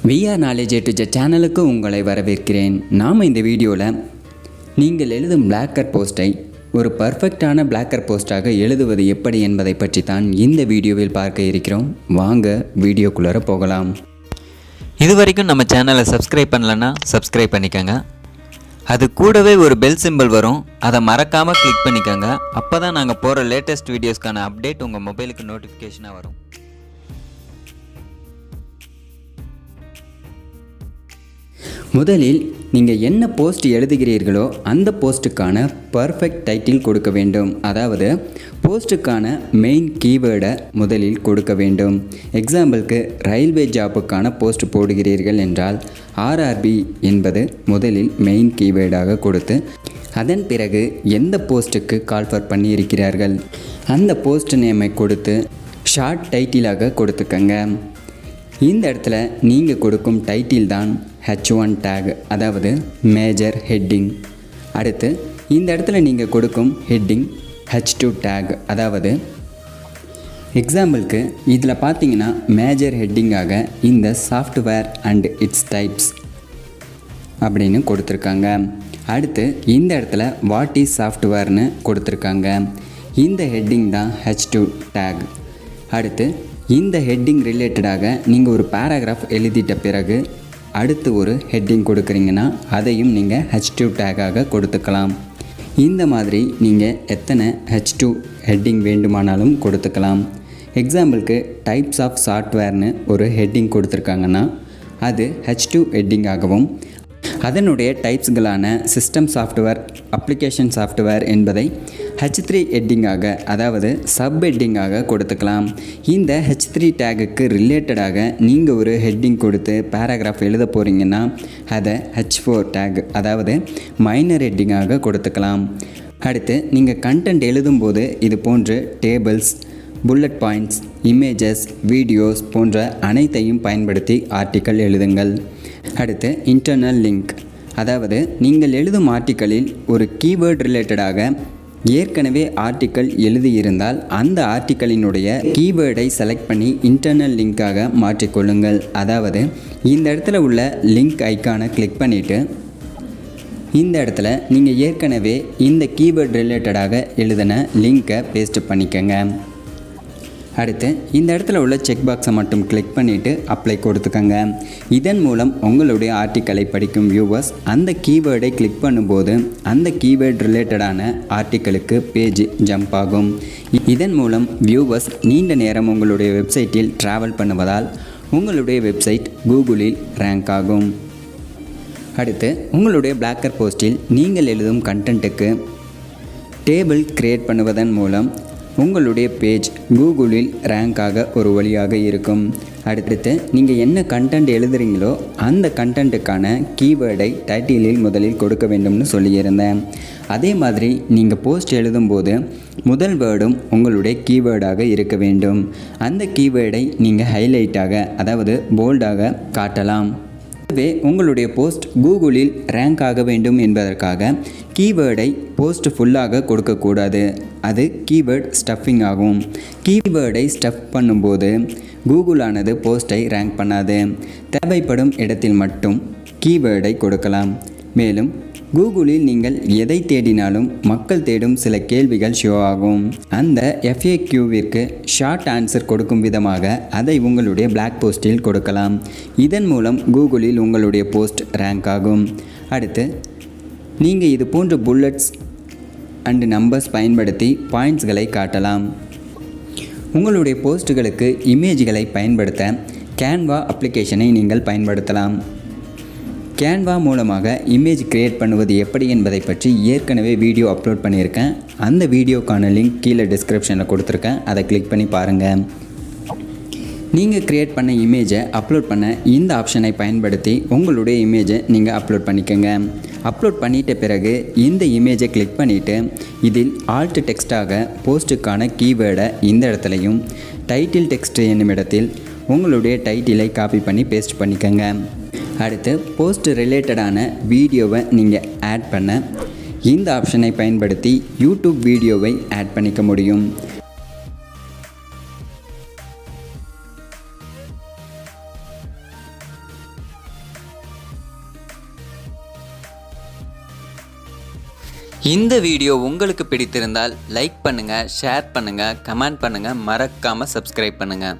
VR knowledge AtoZ சேனலுக்கு உங்களை வரவேற்கிறேன். நாம் இந்த வீடியோவில் நீங்கள் எழுதும் பிளாக்கர் போஸ்ட்டை ஒரு பர்ஃபெக்டான பிளாக்கர் போஸ்ட்டாக எழுதுவது எப்படி என்பதை பற்றி தான் இந்த வீடியோவில் பார்க்க இருக்கிறோம். வாங்க வீடியோக்குள்ளே போகலாம். இது வரைக்கும் நம்ம சேனலை சப்ஸ்கிரைப் பண்ணலன்னா சப்ஸ்கிரைப் பண்ணிக்கோங்க. அது கூடவே ஒரு பெல் சிம்பிள் வரும், அதை மறக்காமல் கிளிக் பண்ணிக்கோங்க. அப்போ தான் நாங்கள் போகிற லேட்டஸ்ட் வீடியோஸ்க்கான அப்டேட் உங்கள் மொபைலுக்கு நோட்டிஃபிகேஷனாக வரும். முதலில் நீங்கள் என்ன போஸ்ட் எழுதுகிறீர்களோ அந்த போஸ்ட்டுக்கான பர்ஃபெக்ட் டைட்டில் கொடுக்க வேண்டும். அதாவது போஸ்ட்டுக்கான மெயின் கீவேர்டை முதலில் கொடுக்க வேண்டும். எக்ஸாம்பிளுக்கு ரயில்வே ஜாப்புக்கான போஸ்ட் போடுகிறீர்கள் என்றால் RRB என்பது முதலில் மெயின் கீவேர்டாக கொடுத்து அதன் பிறகு எந்த போஸ்ட்டுக்கு கால்ஃபர் பண்ணியிருக்கிறார்கள் அந்த போஸ்ட் நேமை கொடுத்து ஷார்ட் டைட்டிலாக கொடுத்துக்கங்க. இந்த இடத்துல நீங்கள் கொடுக்கும் டைட்டில் தான் H1 டேக், அதாவது மேஜர் ஹெட்டிங். அடுத்து இந்த இடத்துல நீங்கள் கொடுக்கும் ஹெட்டிங் H2 டேக், அதாவது எக்ஸாம்பிளுக்கு இதில் பார்த்தீங்கன்னா மேஜர் ஹெட்டிங்காக இந்த சாஃப்ட்வேர் அண்ட் இட்ஸ் டைப்ஸ் அப்படின்னு கொடுத்துருக்காங்க. அடுத்து இந்த இடத்துல வாட் இஸ் சாஃப்ட்வேர்னு கொடுத்துருக்காங்க. இந்த ஹெட்டிங் தான் H2 டேக். அடுத்து இந்த ஹெட்டிங் ரிலேட்டடாக நீங்கள் ஒரு பேராகிராஃப் எழுதிட்ட பிறகு அடுத்து ஒரு ஹெட்டிங் கொடுக்குறீங்கன்னா அதையும் நீங்கள் H2 டேக்காக கொடுத்துக்கலாம். இந்த மாதிரி நீங்கள் எத்தனை H2 ஹெட்டிங் வேண்டுமானாலும் கொடுத்துக்கலாம். எக்ஸாம்பிளுக்கு டைப்ஸ் ஆஃப் சாஃப்ட்வேர்னு ஒரு ஹெட்டிங் கொடுத்துருக்காங்கன்னா அது H2 ஹெட்டிங்காகவும் அதனுடைய டைப்ஸ்களான சிஸ்டம் சாஃப்ட்வேர், அப்ளிகேஷன் சாஃப்ட்வேர் என்பதை H3 ஹெட்டிங்காக, அதாவது சப் ஹெட்டிங்காக கொடுத்துக்கலாம். இந்த H3 டேகுக்கு ரிலேட்டடாக நீங்கள் ஒரு ஹெட்டிங் கொடுத்து பேராகிராஃப் எழுத போகிறீங்கன்னா அதை H4 டேக், அதாவது மைனர் ஹெட்டிங்காக கொடுத்துக்கலாம். அடுத்து நீங்கள் கண்டென்ட் எழுதும்போது இது போன்று tables, bullet points, images, videos போன்ற அனைத்தையும் பயன்படுத்தி ஆர்டிக்கல் எழுதுங்கள். அடுத்து இன்டர்னல் லிங்க், அதாவது நீங்கள் எழுதும் ஆர்டிக்கலில் ஒரு கீவேர்ட் ரிலேட்டடாக ஏற்கனவே ஆர்டிக்கல் எழுதியிருந்தால் அந்த ஆர்டிக்கலினுடைய கீவேர்டை செலக்ட் பண்ணி இன்டர்னல் லிங்காக மாற்றிக்கொள்ளுங்கள். அதாவது இந்த இடத்துல உள்ள லிங்க் ஐக்கானை கிளிக் பண்ணிவிட்டு இந்த இடத்துல நீங்கள் ஏற்கனவே இந்த கீவேர்ட் ரிலேட்டடாக எழுதின லிங்கை பேஸ்ட் பண்ணிக்கோங்க. அடுத்து இந்த இடத்துல உள்ள செக் பாக்ஸை மட்டும் கிளிக் பண்ணிவிட்டு அப்ளை கொடுத்துக்கோங்க. இதன் மூலம் உங்களுடைய ஆர்டிக்கலை படிக்கும் வியூவர்ஸ் அந்த கீவேர்டை கிளிக் பண்ணும்போது அந்த கீவேர்ட் ரிலேட்டடான ஆர்டிக்கலுக்கு பேஜ் ஜம்ப் ஆகும். இதன் மூலம் வியூவர்ஸ் நீண்ட நேரம் உங்களுடைய வெப்சைட்டில் ட்ராவல் பண்ணுவதால் உங்களுடைய வெப்சைட் கூகுளில் ரேங்க் ஆகும். அடுத்து உங்களுடைய பிளாக்கர் போஸ்ட்டில் நீங்கள் எழுதும் கண்டென்ட்டுக்கு டேபிள் கிரியேட் பண்ணுவதன் மூலம் உங்களுடைய பேஜ் கூகுளில் ரேங்காக ஒரு வழியாக இருக்கும். அடுத்து நீங்கள் என்ன கண்டென்ட் எழுதுகிறீங்களோ அந்த கண்டென்ட்டுக்கான கீவேர்டை டைட்டிலில் முதலில் கொடுக்க வேண்டும்னு சொல்லியிருந்தேன். அதே மாதிரி நீங்கள் போஸ்ட் எழுதும்போது முதல் வேர்டும் உங்களுடைய கீவேர்டாக இருக்க வேண்டும். அந்த கீவேர்டை நீங்கள் ஹைலைட்டாக, அதாவது போல்டாக காட்டலாம். அதுவே உங்களுடைய போஸ்ட் கூகுளில் ரேங்க் ஆக வேண்டும் என்பதற்காக கீவேர்டை போஸ்ட் ஃபுல்லாக கொடுக்கக்கூடாது. அது கீவேர்ட் ஸ்டஃபிங் ஆகும். கீவேர்டை ஸ்டஃப் பண்ணும்போது கூகுளானது போஸ்ட்டை ரேங்க் பண்ணாது. தேவைப்படும் இடத்தில் மட்டும் கீவேர்டை கொடுக்கலாம். மேலும் கூகுளில் நீங்கள் எதை தேடினாலும் மக்கள் தேடும் சில கேள்விகள் ஷோ ஆகும். அந்த FAQவிற்கு ஷார்ட் ஆன்சர் கொடுக்கும் விதமாக அதை உங்களுடைய பிளாக் போஸ்ட்டில் கொடுக்கலாம். இதன் மூலம் கூகுளில் உங்களுடைய போஸ்ட் ரேங்க் ஆகும். அடுத்து நீங்கள் இது போன்ற புல்லட்ஸ் அண்ட் நம்பர்ஸ் பயன்படுத்தி பாயிண்ட்ஸ்களை காட்டலாம். உங்களுடைய போஸ்ட்டுகளுக்கு இமேஜ்களை பயன்படுத்த கேன்வா அப்ளிகேஷனை நீங்கள் பயன்படுத்தலாம். கேன்வா மூலமாக இமேஜ் கிரியேட் பண்ணுவது எப்படி என்பதை பற்றி ஏற்கனவே வீடியோ அப்லோட் பண்ணியிருக்கேன். அந்த வீடியோக்கான லிங்க் கீழே டிஸ்கிரிப்ஷனில் கொடுத்துருக்கேன், அதை கிளிக் பண்ணி பாருங்கள். நீங்கள் கிரியேட் பண்ண இமேஜை அப்லோட் பண்ண இந்த ஆப்ஷனை பயன்படுத்தி உங்களுடைய இமேஜை நீங்கள் அப்லோட் பண்ணிக்கோங்க. அப்லோட் பண்ணிட்ட பிறகு இந்த இமேஜை கிளிக் பண்ணிவிட்டு இதில் ஆல்ட் டெக்ஸ்ட்டாக போஸ்ட்டுக்கான கீவேர்டை இந்த இடத்துலையும் டைட்டில் டெக்ஸ்ட் என்னும் இடத்தில் உங்களுடைய டைட்டிலை காப்பி பண்ணி பேஸ்ட் பண்ணிக்கோங்க. அடுத்து போஸ்ட் ரிலேட்டடான வீடியோவை நீங்கள் ஆட் பண்ண இந்த ஆப்ஷனை பயன்படுத்தி யூடியூப் வீடியோவை ஆட் பண்ணிக்க முடியும். இந்த வீடியோ உங்களுக்கு பிடித்திருந்தால் லைக் பண்ணுங்கள், ஷேர் பண்ணுங்கள், கமெண்ட் பண்ணுங்கள், மறக்காமல் சப்ஸ்கிரைப் பண்ணுங்கள்.